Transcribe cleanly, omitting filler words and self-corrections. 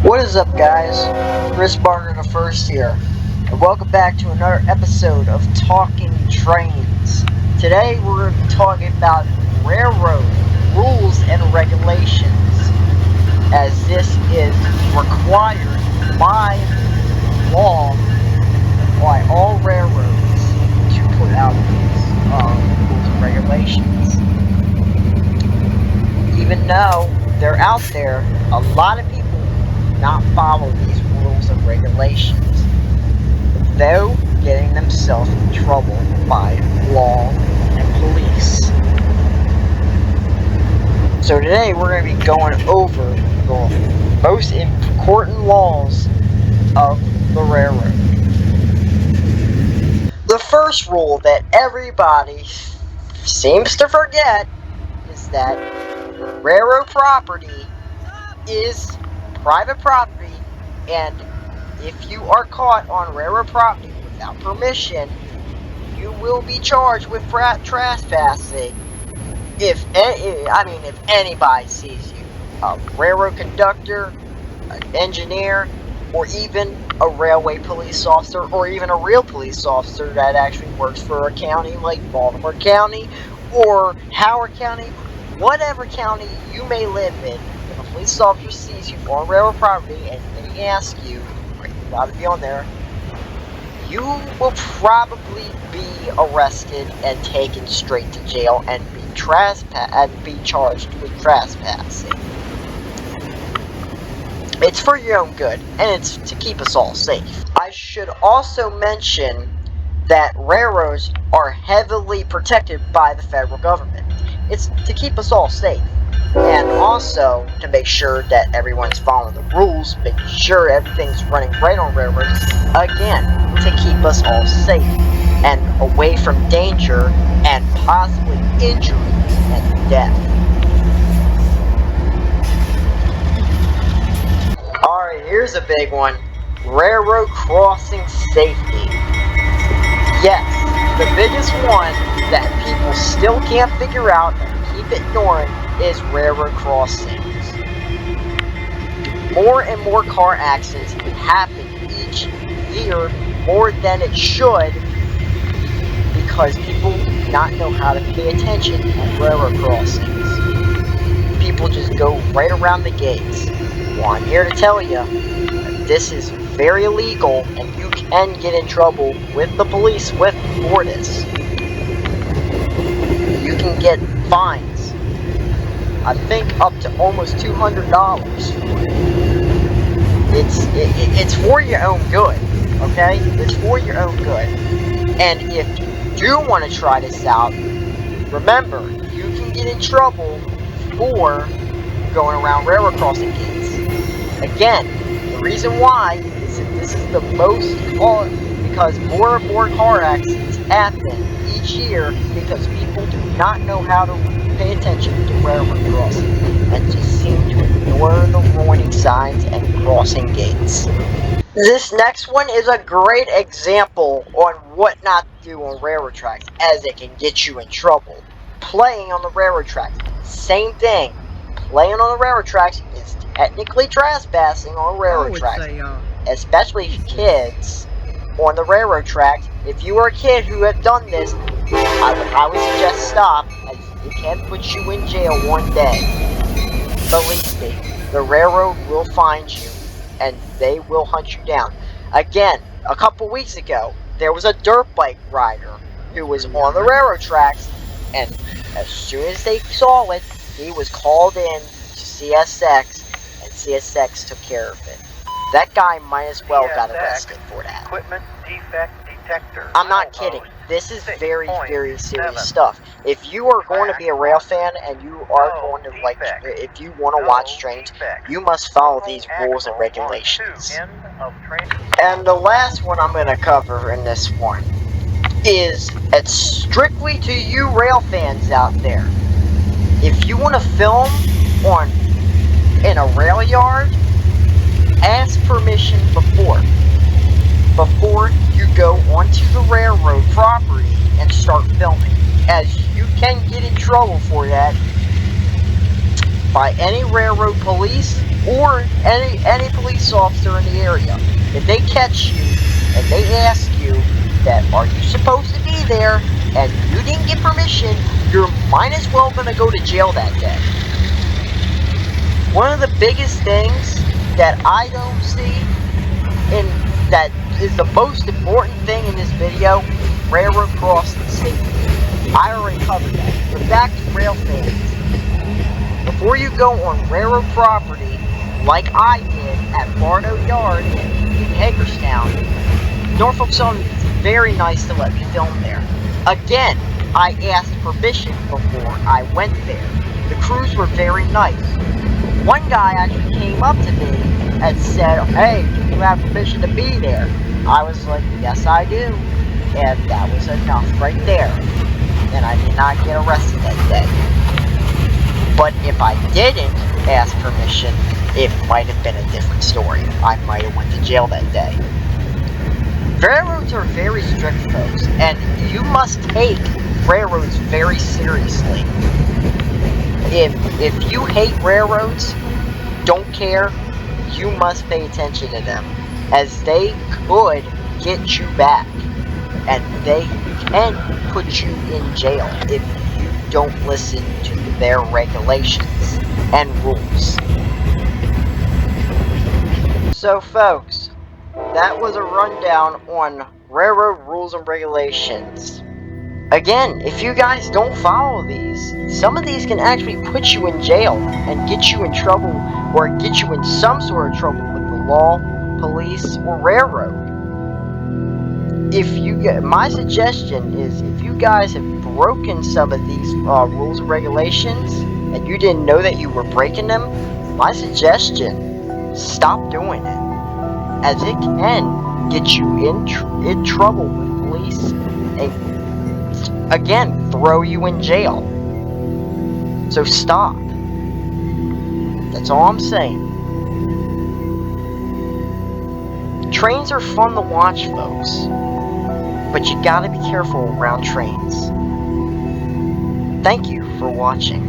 What is up, guys? Chris Barker the First here, and welcome back to another episode of Talking Trains. Today we're going to be talking about railroad rules and regulations, as this is required by law by all railroads to put out these rules and regulations. Even though they're out there, a lot of people not follow these rules and regulations, though getting themselves in trouble by law and police. So today we're going to be going over the most important laws of the railroad. The first rule that everybody seems to forget is that railroad property is private property, and if you are caught on railroad property without permission, you will be charged with trespassing. If anybody sees you, a railroad conductor, an engineer, or even a railway police officer, or even a real police officer that actually works for a county like Baltimore County or Howard County, whatever county you may live in, if a police officer sees you on railroad property and they ask you, you gotta be on there, you will probably be arrested and taken straight to jail and be charged with trespassing. It's for your own good, and it's to keep us all safe. I should also mention that railroads are heavily protected by the federal government. It's to keep us all safe, and also to make sure that everyone's following the rules, making sure everything's running right on railroads, again, to keep us all safe and away from danger and possibly injury and death. Alright, here's a big one. Railroad crossing safety. Yes, the biggest one that people still can't figure out and keep ignoring is railroad crossings. More and more car accidents happen each year, more than it should, because people do not know how to pay attention at railroad crossings. People just go right around the gates. Well, I'm here to tell you that this is very illegal, and you can get in trouble with the police for this. You can get fines, I think up to almost $200 for it. It's for your own good, okay? It's for your own good. And if you do want to try this out, remember, you can get in trouble for going around railroad crossing gates. Again, the reason why is that this is the most because more and more car accidents happen each year because people do not know how to pay attention to railroad crossing and just seem to ignore the warning signs and crossing gates. This next one is a great example on what not to do on railroad tracks, as it can get you in trouble. Playing on the railroad tracks, same thing. Playing on the railroad tracks is technically trespassing on railroad tracks, especially kids on the railroad tracks. If you are a kid who has done this, I would highly suggest stop, as it can put you in jail one day. Believe me, the railroad will find you and they will hunt you down. Again, a couple weeks ago, there was a dirt bike rider who was on the railroad tracks, and as soon as they saw it, he was called in to CSX, and CSX took care of it. That guy might as well got arrested for that. Equipment defect detector. I'm not kidding. This is very, very serious stuff. If you are going to be a rail fan and you are going to if you want to watch trains, you must follow these rules and regulations. And the last one I'm going to cover in this one is, it's strictly to you rail fans out there. If you want to film in a rail yard, ask permission before you go onto the railroad property and start filming, as you can get in trouble for that. by any railroad police or any police officer in the area. If they catch you and they ask you that, are you supposed to be there, and you didn't get permission, you're might as well gonna go to jail that day. One of the biggest things that I don't see, and that is the most important thing in this video, is railroad crossing safety. I already covered that. But back to rail fans. Before you go on railroad property, like I did at Bardo Yard in Hagerstown, Norfolk Southern is very nice to let me film there. Again, I asked permission before I went there. The crews were very nice. One guy actually came up to me and said, "Hey, do you have permission to be there?" I was like, "Yes, I do." And that was enough right there. And I did not get arrested that day. But if I didn't ask permission, it might have been a different story. I might have went to jail that day. Railroads are very strict, folks, and you must take railroads very seriously. If you hate railroads, don't care, you must pay attention to them, as they could get you back, and they can put you in jail if you don't listen to their regulations and rules. So folks, that was a rundown on railroad rules and regulations. Again, if you guys don't follow these, some of these can actually put you in jail and get you in trouble, or get you in some sort of trouble with the law, police, or railroad. My suggestion is, if you guys have broken some of these rules and regulations, and you didn't know that you were breaking them, my suggestion, stop doing it, as it can get you in trouble with police, and again, throw you in jail. So stop. That's all I'm saying. Trains are fun to watch, folks, but you gotta be careful around trains. Thank you for watching.